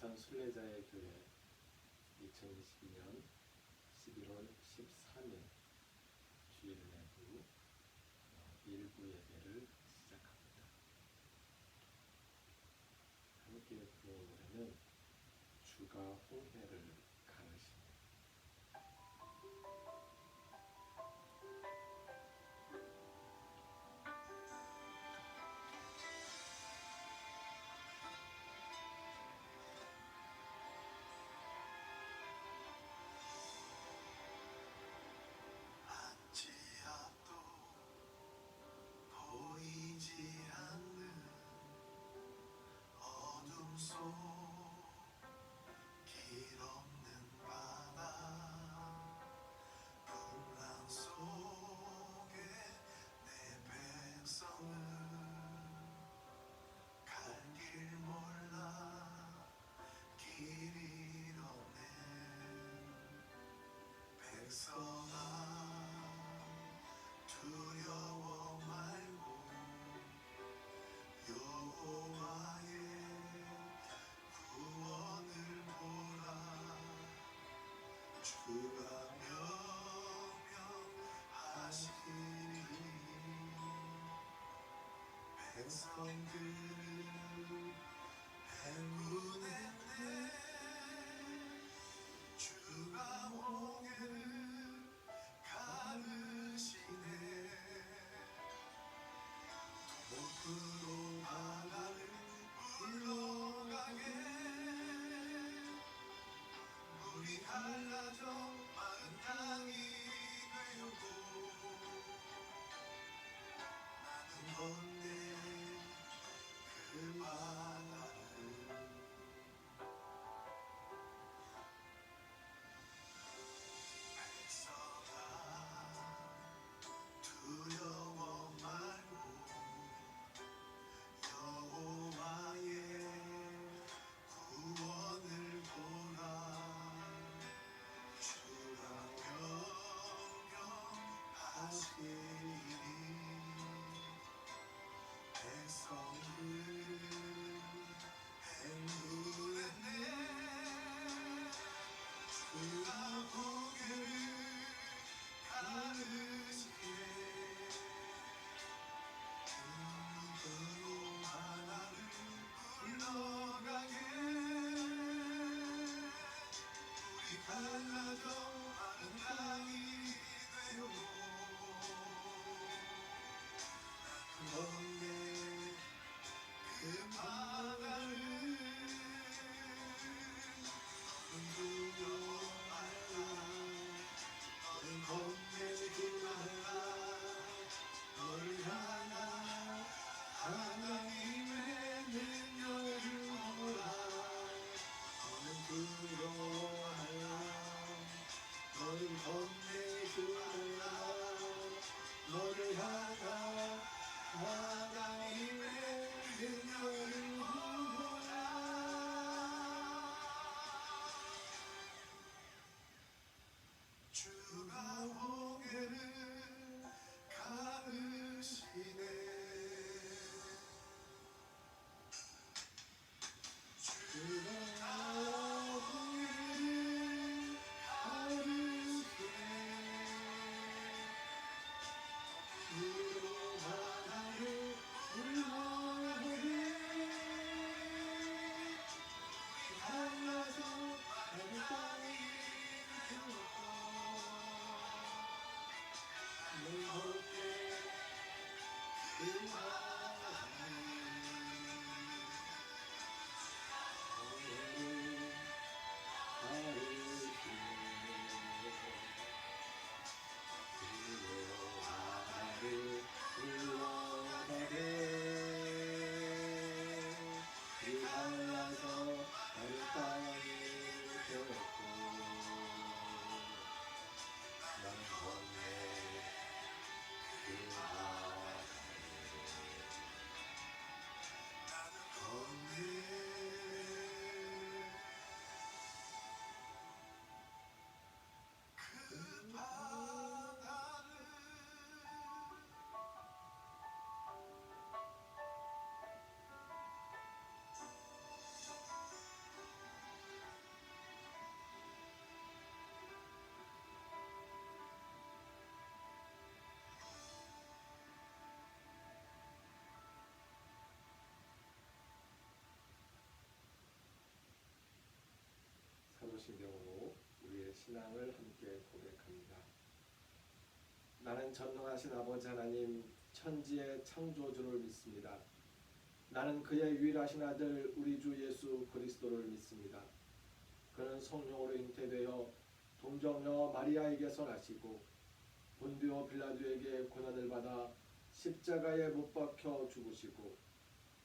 인천 순례자의 교회 2022년 11월 13일 주일 내부 일부 예배를 시작합니다. 함께 부를 노래는 주가 홍해를 가르십니다. 나는 전능하신 아버지 하나님 천지의 창조주를 믿습니다. 나는 그의 유일하신 아들 우리 주 예수 그리스도를 믿습니다. 그는 성령으로 잉태되어 동정녀 마리아에게서 나시고 본디오 빌라도에게 고난을 받아 십자가에 못 박혀 죽으시고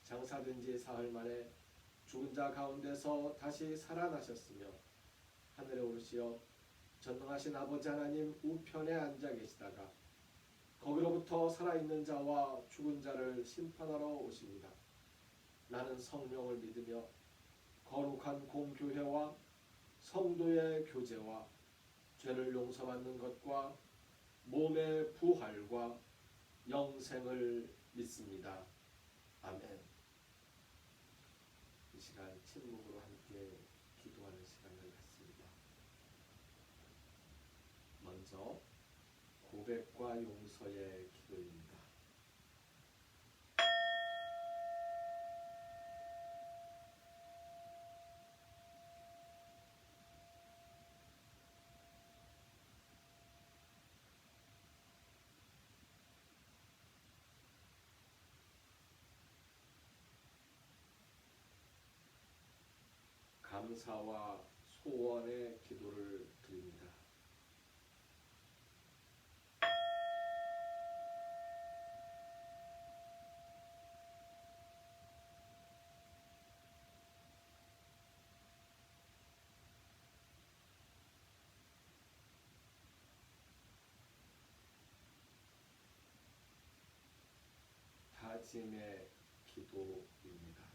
장사된 지 사흘 만에 죽은 자 가운데서 다시 살아나셨으며 하늘에 오르시어 전능하신 아버지 하나님 우편에 앉아 계시다가 거기로부터 살아있는 자와 죽은 자를 심판하러 오십니다. 나는 성령을 믿으며 거룩한 공교회와 성도의 교제와 죄를 용서받는 것과 몸의 부활과 영생을 믿습니다. 아멘. 이 시간 침묵으로 함께 기도하는 시간을 갖습니다. 먼저 고백과 용서의 기도입니다. 감사와 소원의 기도를 드립니다. 다짐의 기도입니다.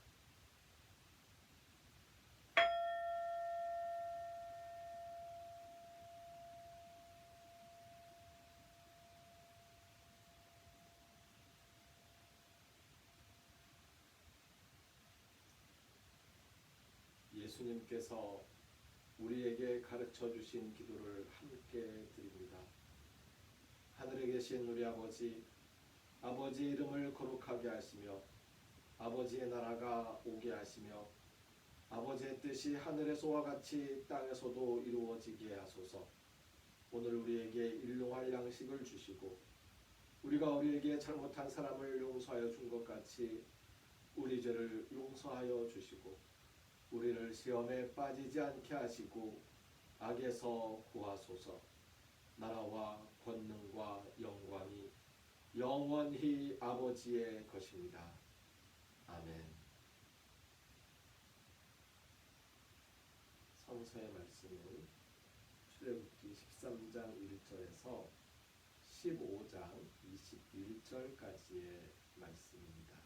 예수님께서 우리에게 가르쳐 주신 기도를 함께 드립니다. 하늘에 계신 우리 아버지, 아버지 이름을 거룩하게 하시며 아버지의 나라가 오게 하시며 아버지의 뜻이 하늘에서와 같이 땅에서도 이루어지게 하소서. 오늘 우리에게 일용할 양식을 주시고 우리가 우리에게 잘못한 사람을 용서하여 준 것 같이 우리 죄를 용서하여 주시고 우리를 시험에 빠지지 않게 하시고 악에서 구하소서. 나라와 권능과 영광이 영원히 아버지의 것입니다. 아멘. 성서의 말씀은 출애굽기 13장 1절에서 15장 21절까지의 말씀입니다.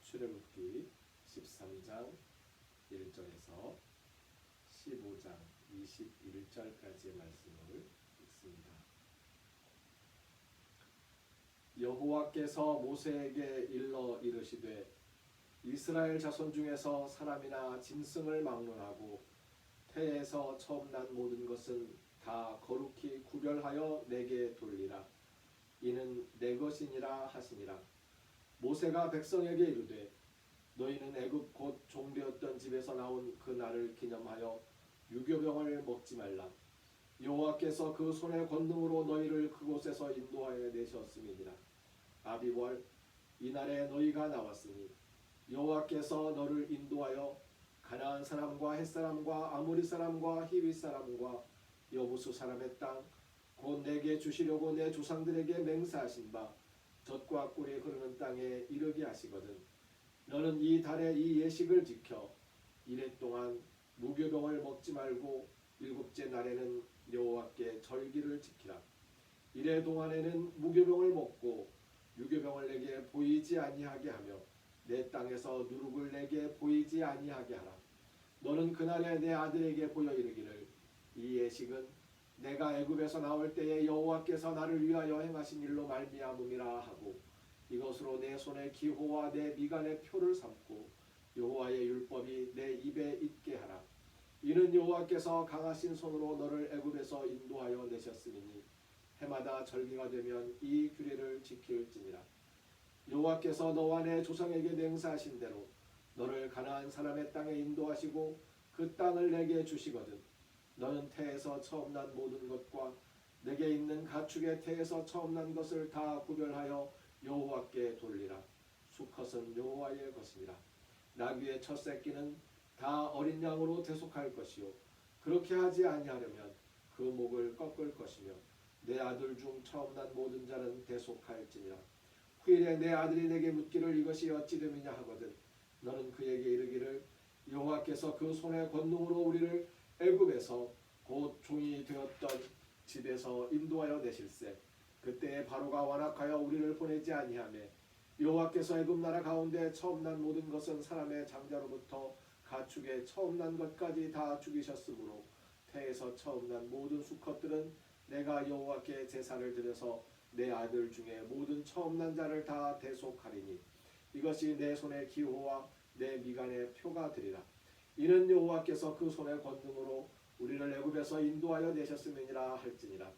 출애굽기 13장 1절에서 15장 21절까지의 말씀을 읽습니다. 여호와께서 모세에게 일러 이르시되 이스라엘 자손 중에서 사람이나 짐승을 막론하고 태에서 처음 난 모든 것은 다 거룩히 구별하여 내게 돌리라. 이는 내 것이니라 하시니라. 모세가 백성에게 이르되 너희는 애굽 곧 종되었던 집에서 나온 그 날을 기념하여 유교병을 먹지 말라. 여호와께서 그 손의 권능으로 너희를 그곳에서 인도하여 내셨음이니라. 아비월 이날에 너희가 나왔으니 여호와께서 너를 인도하여 가나안 사람과 헷 사람과 아모리 사람과 히위 사람과 여부수 사람의 땅 곧 내게 주시려고 내 조상들에게 맹세하신 바 젖과 꿀이 흐르는 땅에 이르게 하시거든. 너는 이 달에 이 예식을 지켜 이래 동안 무교병을 먹지 말고 일곱째 날에는 여호와께 절기를 지키라. 이래 동안에는 무교병을 먹고 유교병을 내게 보이지 아니하게 하며 내 땅에서 누룩을 내게 보이지 아니하게 하라. 너는 그날에 내 아들에게 보여 이르기를 이 예식은 내가 애굽에서 나올 때에 여호와께서 나를 위하여 행하신 일로 말미암음이라 하고 이것으로 내 손의 기호와 내 미간의 표를 삼고 여호와의 율법이 내 입에 있게 하라. 이는 여호와께서 강하신 손으로 너를 애굽에서 인도하여 내셨음이니 해마다 절기가 되면 이 규례를 지킬지니라. 여호와께서 너와 내 조상에게 맹세하신 대로 너를 가나안 사람의 땅에 인도하시고 그 땅을 내게 주시거든 너는 태에서 처음 난 모든 것과 내게 있는 가축의 태에서 처음 난 것을 다 구별하여 여호와께 돌리라. 수컷은 여호와의 것이니라. 나귀의 첫 새끼는 다 어린 양으로 대속할 것이요 그렇게 하지 아니하려면 그 목을 꺾을 것이며 내 아들 중 처음 난 모든 자는 대속할지니라. 후일에 내 아들이 내게 묻기를 이것이 어찌 됨이냐 하거든 너는 그에게 이르기를 여호와께서 그 손의 권능으로 우리를 애굽에서 곧 종이 되었던 집에서 인도하여 내실세 그때에 바로가 완악하여 우리를 보내지 아니하며 여호와께서 애굽 나라 가운데 처음 난 모든 것은 사람의 장자로부터 가축의 처음 난 것까지 다 죽이셨으므로 태에서 처음 난 모든 수컷들은 내가 여호와께 제사를 드려서 내 아들 중에 모든 처음 난 자를 다 대속하리니 이것이 내 손의 기호와 내 미간의 표가 되리라. 이는 여호와께서 그 손의 권능으로 우리를 애굽에서 인도하여 내셨음이니라 할지니라.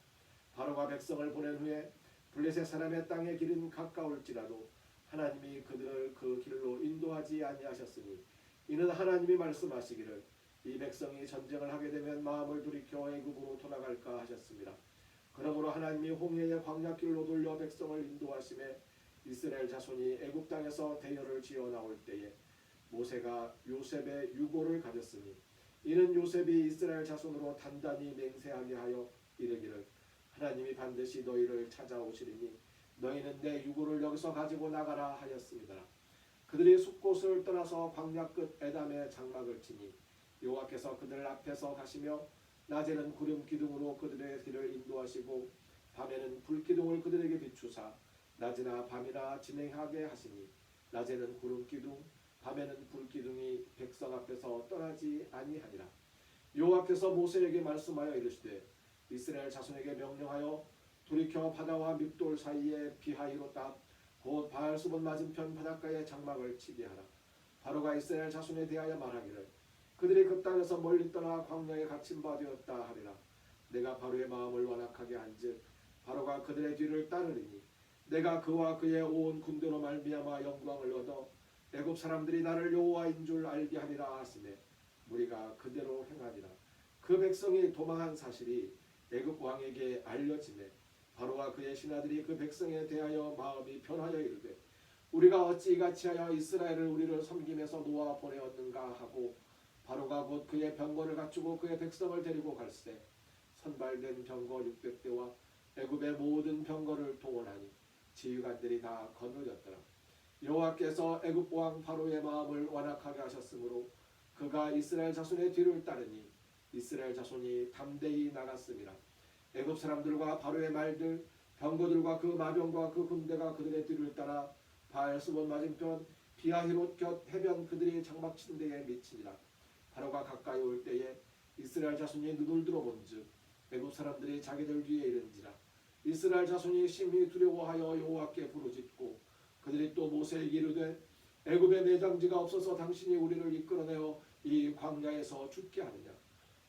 바로가 백성을 보낸 후에 블레셋 사람의 땅의 길은 가까울지라도 하나님이 그들을 그 길로 인도하지 아니하셨으니 이는 하나님이 말씀하시기를 이 백성이 전쟁을 하게 되면 마음을 돌이켜 애굽으로 돌아갈까 하셨습니다. 그러므로 하나님이 홍해의 광야길로 돌려 백성을 인도하심에 이스라엘 자손이 애굽 땅에서 대열을 지어 나올 때에 모세가 요셉의 유고를 가졌으니 이는 요셉이 이스라엘 자손으로 단단히 맹세하게 하여 이르기를 하나님이 반드시 너희를 찾아오시리니 너희는 내 유고를 여기서 가지고 나가라 하였습니다. 그들이 숲곳을 떠나서 광야 끝 에담에 장막을 치니 여호와께서 그들 앞에서 가시며 낮에는 구름 기둥으로 그들의 길을 인도하시고 밤에는 불 기둥을 그들에게 비추사 낮이나 밤이나 진행하게 하시니 낮에는 구름 기둥 밤에는 불 기둥이 백성 앞에서 떠나지 아니하니라. 여호와께서 모세에게 말씀하여 이르시되 이스라엘 자손에게 명령하여 돌이켜 바다와 밉돌 사이에 비하이로다 곧 바알수본 맞은편 바닷가에 장막을 치게 하라. 바로가 이스라엘 자손에 대하여 말하기를 그들이 그 땅에서 멀리 떠나 광야에 갇힌 바 되었다 하리라. 내가 바로의 마음을 완악하게 한즉 바로가 그들의 뒤를 따르리니 내가 그와 그의 온 군대로 말미암아 영광을 얻어 애굽 사람들이 나를 여호와인 줄 알게 하리라 하시매 무리가 그대로 행하니라. 그 백성이 도망한 사실이 애굽 왕에게 알려지매 바로와 그의 신하들이 그 백성에 대하여 마음이 변하여 이르되 우리가 어찌 이같이 하여 이스라엘을 우리를 섬김에서 놓아 보내었는가 하고 바로가 곧 그의 병거를 갖추고 그의 백성을 데리고 갈새 선발된 병거 600대와 애굽의 모든 병거를 동원하니 지휘관들이 다 거느렸더라. 여호와께서 애굽 왕 바로의 마음을 완악하게 하셨으므로 그가 이스라엘 자손의 뒤를 따르니 이스라엘 자손이 담대히 나갔음이라. 애굽 사람들과 바로의 말들 병거들과 그 마병과 그 군대가 그들의 뒤를 따라 바알수본 맞은편 비하히롯 곁 해변 그들이 장막친 데에 미치니라. 바로가 가까이 올 때에 이스라엘 자손이 눈을 들어본즉 애굽 사람들이 자기들 뒤에 이른지라. 이스라엘 자손이 심히 두려워하여 여호와께 부르짖고 그들이 또 모세에게 이르되 애굽에 내장지가 없어서 당신이 우리를 이끌어내어 이 광야에서 죽게 하느냐.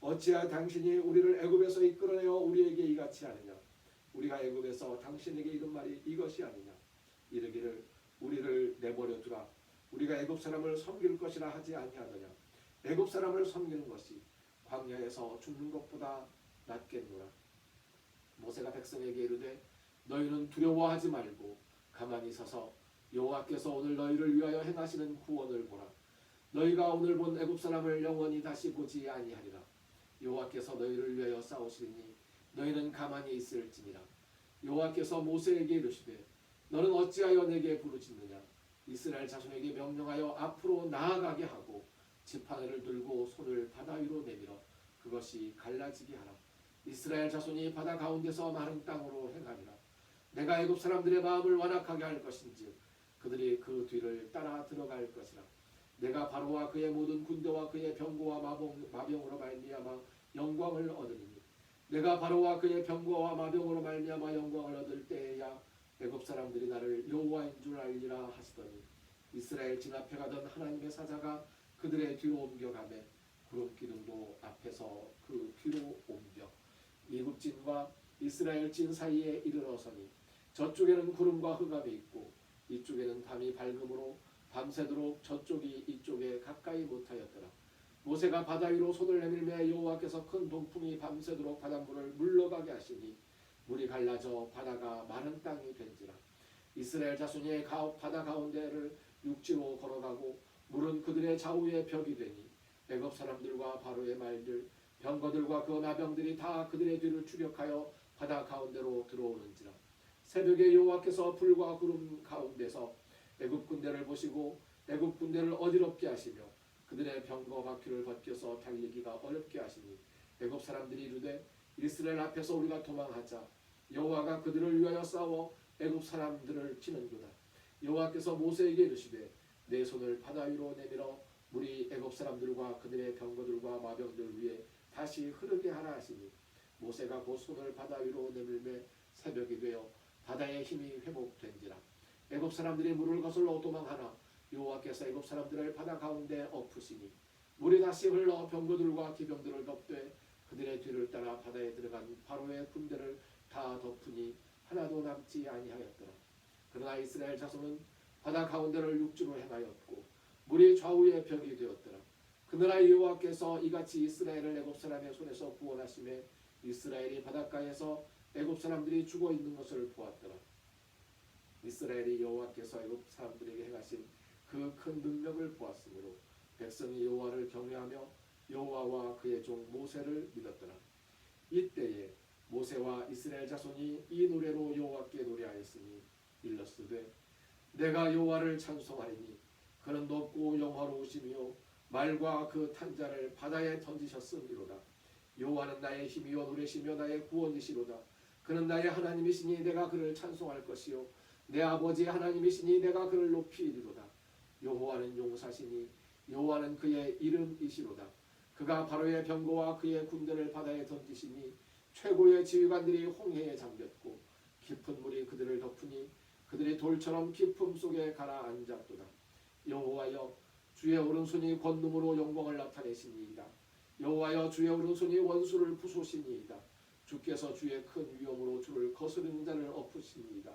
어찌하여 당신이 우리를 애굽에서 이끌어내어 우리에게 이같이 하느냐. 우리가 애굽에서 당신에게 이른 말이 이것이 아니냐. 이르기를 우리를 내버려 두라. 우리가 애굽 사람을 섬길 것이라 하지 아니하느냐. 애굽 사람을 섬기는 것이 광야에서 죽는 것보다 낫겠노라. 모세가 백성에게 이르되 너희는 두려워하지 말고 가만히 서서 여호와께서 오늘 너희를 위하여 행하시는 구원을 보라. 너희가 오늘 본 애굽 사람을 영원히 다시 보지 아니하리라. 여호와께서 너희를 위하여 싸우시리니 너희는 가만히 있을지니라. 여호와께서 모세에게 이르시되 너는 어찌하여 내게 부르짖느냐. 이스라엘 자손에게 명령하여 앞으로 나아가게 하고 지팡이를 들고 손을 바다 위로 내밀어 그것이 갈라지게 하라. 이스라엘 자손이 바다 가운데서 마른 땅으로 행하리라. 내가 애굽 사람들의 마음을 완악하게 할 것인즉 그들이 그 뒤를 따라 들어갈 것이라. 내가 바로와 그의 모든 군대와 그의 병거와 마병으로 말미암아 영광을 얻으리니 내가 바로와 그의 병거와 마병으로 말미암아 영광을 얻을 때에야 애굽 사람들이 나를 여호와인 줄 알리라 하시더니 이스라엘 진 앞에 가던 하나님의 사자가 그들의 뒤로 옮겨가매 구름 기둥도 앞에서 그 뒤로 옮겨 이굽 진과 이스라엘 진 사이에 이르러서니 저쪽에는 구름과 흑암이 있고 이쪽에는 밤이 밝음으로 밤새도록 저쪽이 이쪽에 가까이 못하였더라. 모세가 바다 위로 손을 내밀매 여호와께서 큰 동풍이 밤새도록 바닷물을 물러가게 하시니 물이 갈라져 바다가 마른 땅이 된지라. 이스라엘 자손이 바다 가운데를 육지로 걸어가고 물은 그들의 좌우에 벽이 되니 애굽 사람들과 바로의 말들 병거들과 그 나병들이 다 그들의 뒤를 추격하여 바다 가운데로 들어오는지라. 새벽에 여호와께서 불과 구름 가운데서 애굽 군대를 보시고 애굽 군대를 어지럽게 하시며 그들의 병거 바퀴를 벗겨서 달리기가 어렵게 하시니 애굽 사람들이 이르되 이스라엘 앞에서 우리가 도망하자. 여호와가 그들을 위하여 싸워 애굽 사람들을 치는도다. 여호와께서 모세에게 이르시되 내 손을 바다 위로 내밀어 물이 애굽 사람들과 그들의 병거들과 마병들 위에 다시 흐르게 하라 하시니 모세가 곧 손을 바다 위로 내밀매 새벽이 되어 바다의 힘이 회복된지라. 애굽 사람들이 물을 거슬러 도망하나 여호와께서 애굽 사람들을 바다 가운데 엎으시니 물이 다시 흘러 병거들과 기병들을 덮되 그들의 뒤를 따라 바다에 들어간 바로의 군대를 다 덮으니 하나도 남지 아니하였더라. 그러나 이스라엘 자손은 바다 가운데를 육지로 행하였고 물이 좌우에 벽이 되었더라. 그러나 여호와께서 이같이 이스라엘을 애굽 사람의 손에서 구원하심에 이스라엘이 바닷가에서 애굽 사람들이 죽어 있는 것을 보았더라. 이스라엘이 여호와께서 애굽 사람들에게 행하신 그 큰 능력을 보았으므로 백성이 여호와를 경외하며 여호와와 그의 종 모세를 믿었더라. 이때에 모세와 이스라엘 자손이 이 노래로 여호와께 노래하였으니 일렀으되 내가 여호와를 찬송하리니 그는 높고 영화로우시며 말과 그 탄자를 바다에 던지셨음이로다. 여호와는 나의 힘이요 노래시며 나의 구원이시로다. 그는 나의 하나님이시니 내가 그를 찬송할 것이요 내 아버지 하나님이시니 내가 그를 높이리로다. 여호와는 용사시니 여호와는 그의 이름이시로다. 그가 바로의 병거와 그의 군대를 바다에 던지시니 최고의 지휘관들이 홍해에 잠겼고 깊은 물이 그들을 덮으니 그들이 돌처럼 깊음 속에 가라앉았도다. 여호와여 주의 오른손이 권능으로 영광을 나타내시니이다. 여호와여 주의 오른손이 원수를 부수시니이다. 주께서 주의 큰 위엄으로 주를 거스르는 자를 엎으시니이다.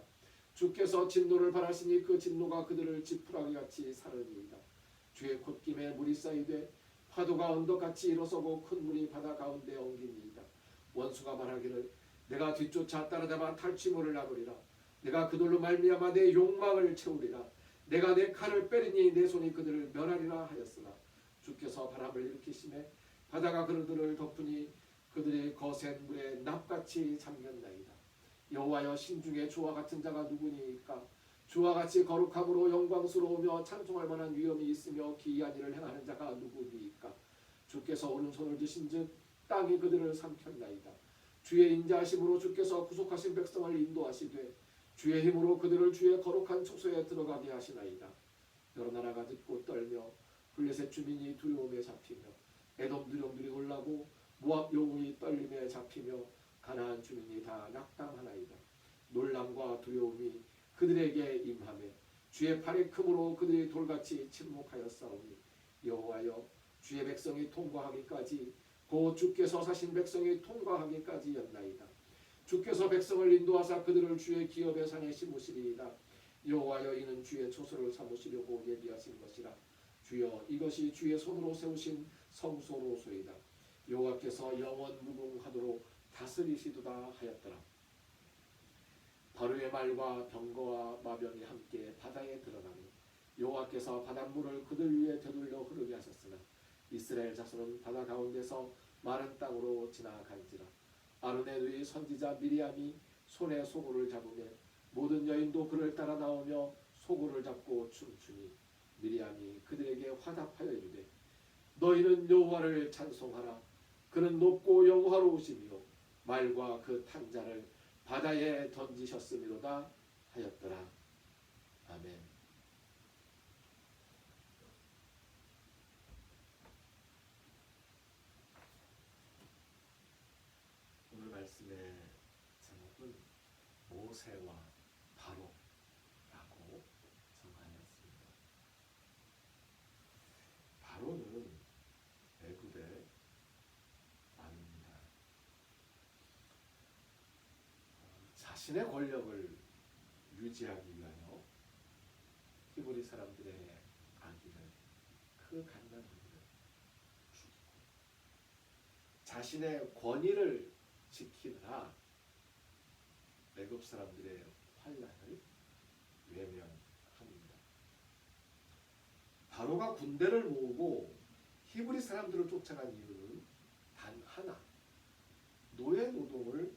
주께서 진노를 바라시니 그 진노가 그들을 지푸라기같이 사르니이다. 주의 콧김에 물이 쌓이되 파도가 언덕같이 일어서고 큰 물이 바다 가운데 엉기니이다. 원수가 말하기를 내가 뒤쫓아 따라잡아 탈취물을 나누리라. 내가 그들로 말미암아 내 욕망을 채우리라. 내가 내 칼을 빼리니 내 손이 그들을 멸하리라 하였으나 주께서 바람을 일으키심에 바다가 그들을 덮으니 그들이 거센 물에 납같이 잠겼나이다. 여호와여 신중에 주와 같은 자가 누구니까? 주와 같이 거룩함으로 영광스러우며 찬송할 만한 위엄이 있으며 기이한 일을 행하는 자가 누구니까? 주께서 오른손을 드신즉 땅이 그들을 삼켰나이다. 주의 인자하심으로 주께서 구속하신 백성을 인도하시되 주의 힘으로 그들을 주의 거룩한 처소에 들어가게 하시나이다. 여러 나라가 듣고 떨며 블레셋 주민이 두려움에 잡히며 에돔 두령들이 놀라고 모압 영웅이 떨림에 잡히며 가나안 주민이 다 낙담하나이다. 놀람과 두려움이 그들에게 임하며 주의 팔의 크므로 그들이 돌같이 침묵하였사오니 여호와여 주의 백성이 통과하기까지 곧 주께서 사신 백성이 통과하기까지였나이다. 주께서 백성을 인도하사 그들을 주의 기업의 산에 심으시리이다. 여호와여 이는 주의 처소를 삼으시려고 예비하신 것이라. 주여 이것이 주의 손으로 세우신 성소로소이다. 여호와께서 영원 무궁하도록 다스리시도다 하였더라. 바로의 말과 병거와 마병이 함께 바다에 들어가니 여호와께서 바닷물을 그들 위에 되돌려 흐르게 하셨으나 이스라엘 자손은 바다 가운데서 마른 땅으로 지나간지라. 아론의 누이 선지자 미리암이 손에 소고를 잡으며 모든 여인도 그를 따라 나오며 소고를 잡고 춤추니 미리암이 그들에게 화답하여 이르되 너희는 여호와를 찬송하라. 그는 높고 영화로우시며 말과 그 탄자를 바다에 던지셨음이로다 하였더라. 아멘. 오늘 말씀의 제목은 모세와 바로라고 정하였습니다. 바로는 애굽의 왕입니다. 자신의 권력을 유지하기 위하여 히브리 사람들의 아기를 그 갓난 아기를 자신의 권위를 지키느라 애굽 사람들의 환난을 외면합니다. 바로가 군대를 모으고 히브리 사람들을 쫓아간 이유는 단 하나, 노예 노동을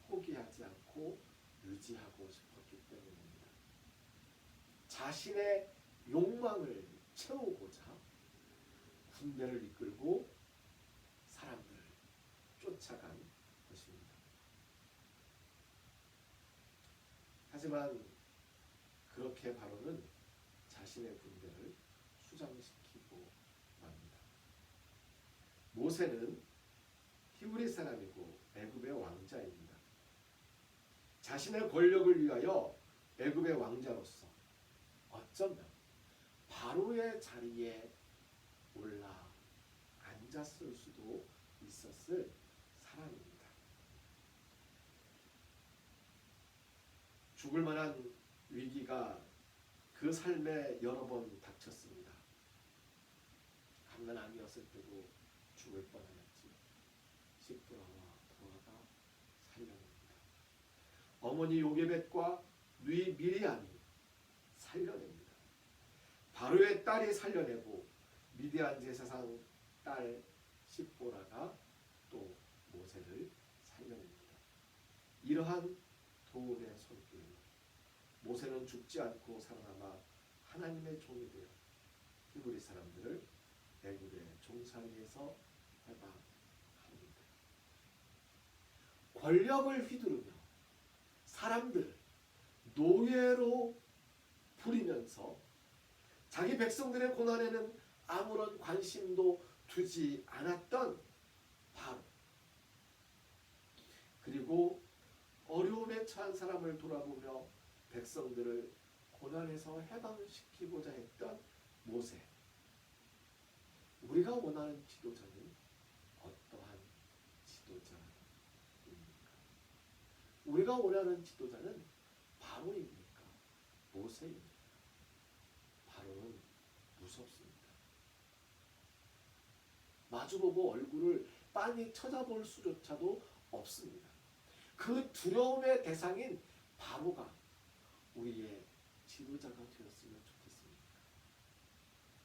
포기하지 않고 유지하고 싶었기 때문입니다. 자신의 욕망을 채우고자 군대를 이끌고 사람들을 쫓아간 것입니다. 하지만 그렇게 바로는 자신의 군대를 수장시키고 맙니다. 모세는 히브리 사람이고 애굽의 왕자입니다. 자신의 권력을 위하여 애굽의 왕자로서 어쩌면 바로의 자리에 올라 앉았을 수도 있었을 사람입니다. 죽을 만한 위기가 그 삶에 여러 번 닥쳤습니다. 갓난아기였을 때도 죽을 뻔하였지. 시므라와 부하가 살려냅니다. 어머니 요게벳과 누이 미리암이 살려냅니다. 바로의 딸이 살려내고 미디안 제사장 딸 시보라가 또 모세를 살려냅니다. 이러한 도움의 손길로 모세는 죽지 않고 살아남아 하나님의 종이 되어 히브리 사람들을 애굽의 종살이에서 해방합니다. 권력을 휘두르며 사람들을 노예로 부리면서 자기 백성들의 고난에는 아무런 관심도 두지 않았던 바로, 그리고 어려움에 처한 사람을 돌아보며 백성들을 고난에서 해방시키고자 했던 모세. 우리가 원하는 지도자는 어떠한 지도자입니까? 우리가 원하는 지도자는 바로입니까? 모세입니까? 바로는 무섭습니다. 마주보고 얼굴을 빤히 쳐다볼 수조차도 없습니다. 그 두려움의 대상인 바로가 우리의 지도자가 되었으면 좋겠습니다.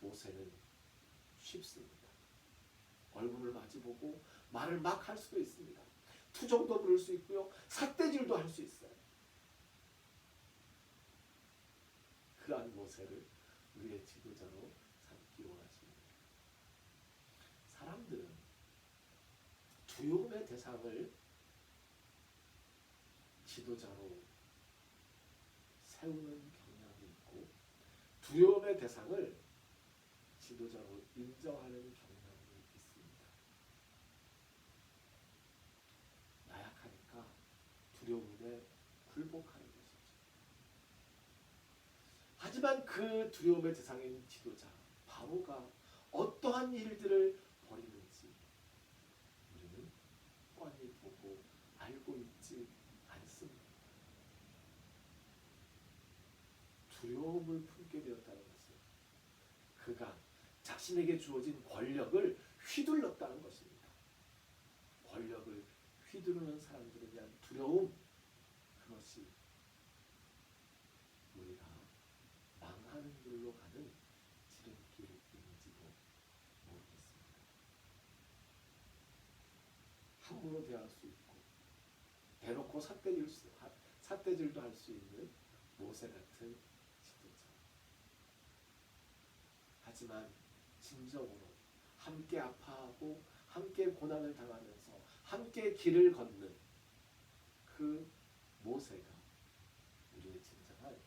모세는 쉽습니다. 얼굴을 마주보고 말을 막 할 수도 있습니다. 투정도 부를 수 있고요. 삿대질도 할 수 있어요. 그러한 모세를 우리의 지도자로 삼기 원하십니다. 사람들은 두려움의 대상을 지도자로 세우는 경향이 있고 두려움의 대상을 지도자로 인정하는 경향이 있습니다. 나약하니까 두려움에 굴복하는 것이죠. 하지만 그 두려움의 대상인 지도자 바로가 어떠한 일들을 벌이는지 우리는 뻔히 보고 알고 있지 않습니다. 두려움을 품게 되었다는 것은 그가 자신에게 주어진 권력을 휘둘렀다는 것입니다. 권력을 휘두르는 사람들에 대한 두려움, 그것이 우리가 망하는 길로 가는 지름길인지도 모르겠습니다. 함부로 대할 수 있고 대놓고 삿대질도 할 수 있는 모세 같은 지도자. 하지만 진정으로 함께 아파하고 함께 고난을 당하면서 함께 길을 걷는 그 모세가 우리의 진정한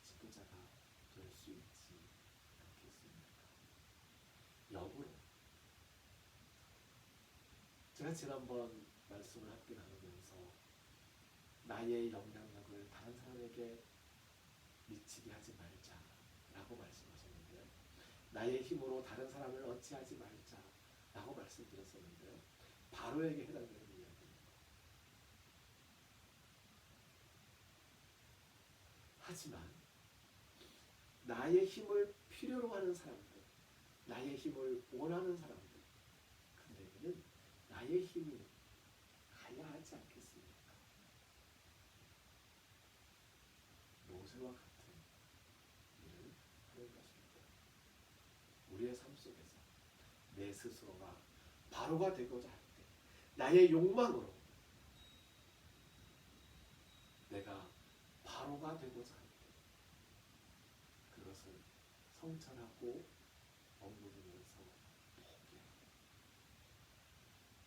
지도자가 될 수 있지 않겠습니까? 역으로 제가 지난번 말씀을 함께 나누면서 나의 영향력을 다른 사람에게 미치게 하지 말자라고 말씀하셨는데요. 나의 힘으로 다른 사람을 어찌하지 말자라고 말씀드렸었는데요. 바로에게 해당되는 이야기입니다. 하지만 나의 힘을 필요로 하는 사람들, 나의 힘을 원하는 사람들, 그들에게는 나의 힘이 내 삶 속에서 내 스스로가 바로가 되고자 할 때, 나의 욕망으로 내가 바로가 되고자 할 때, 그것을 성찰하고 억누르면서 포기하고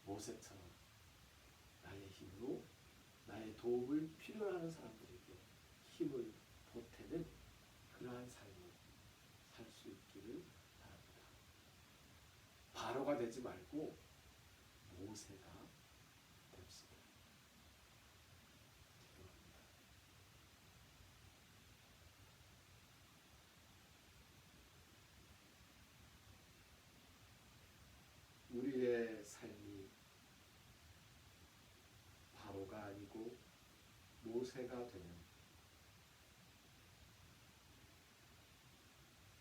모세처럼 나의 힘으로 나의 도움을 필요로 하는 사람들에게 힘을 보태는 그러한 삶을 살 수 있기를 바랍니다. 바로가 되지 말고 모세가 됩시다. 기도합니다. 우리의 삶이 바로가 아니고 모세가 되는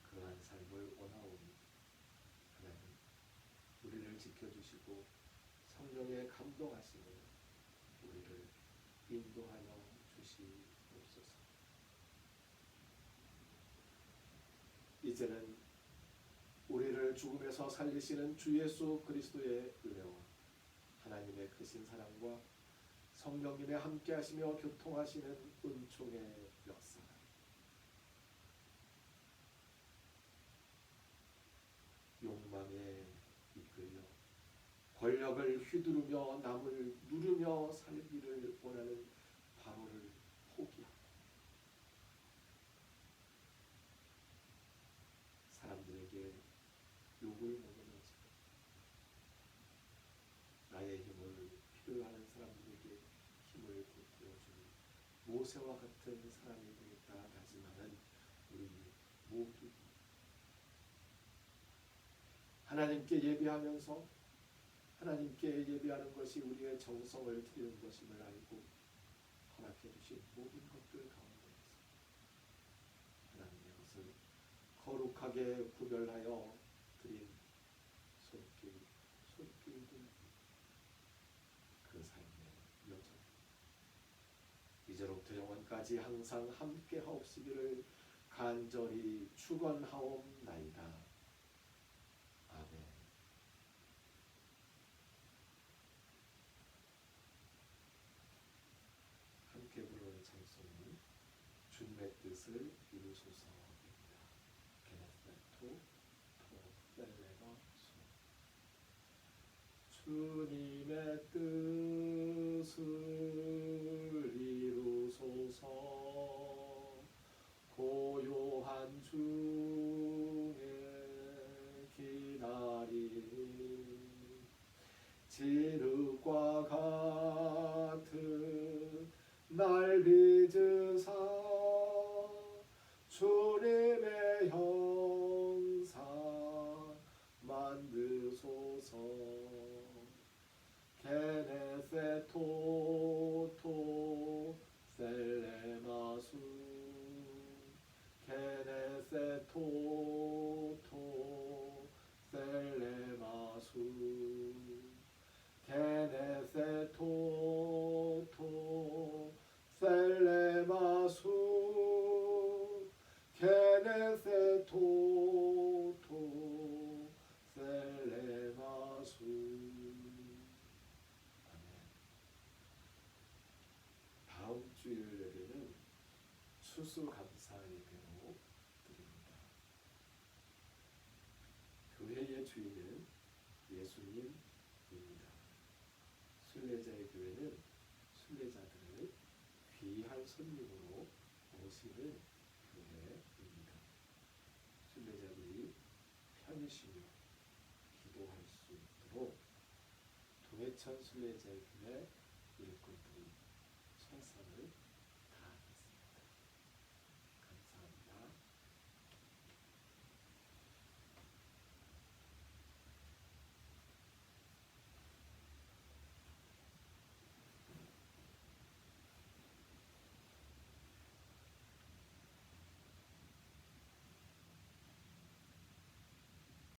그러한 삶을 원하오니 하나님, 우리를 지켜주시고 성령의 감동하심으로 우리를 인도하여 주시옵소서. 이제는 우리를 죽음에서 살리시는 주 예수 그리스도의 은혜와 하나님의 크신 사랑과 성령님의 함께하시며 교통하시는 은총의 역사, 욕망에 이끌려 권력을 휘두르며 남을 누르며 살기를 원하는 바로를 포기하고 사람들에게 욕을 먹으면서 나의 힘을 필요로 하는 사람들에게 힘을 보태어주는 모세와 같은 사람이 되겠다 다짐하는 우리 모두, 하나님께 예배하면서 하나님께 예배하는 것이 우리의 정성을 드리는 것임을 알고 허락해 주신 모든 것들 가운데에서 하나님의 것을 거룩하게 구별하여 드린 손길 그 삶의 여정, 이제로부터 영원까지 항상 함께 하옵시기를 간절히 축원하옵나이다. 아멘. 함께 부르는 찬송은 주님의 뜻을 이루소서입니다. 게네세토 토셀레가 주님의 뜻을 이루소서. 고요한 중에 기다림 지륵과 같은 날 빚으사 주님의 형상 만드소서. 게네세토토 셀레마수 게네세토토 셀레마수 게네세토토 셀레마수 게네세토토 셀레마수. 아멘. 다음 주일 예배는 추수감사 예배로 드립니다. 교회의 주인은 예수님입니다. 순례자의 교회는 순례자들을 귀한 손님으로 모시는 교회입니다. 순례자들이 편히 쉬며 기도할 수 있도록 도회천 순례자의 교회 일꾼들이 최선을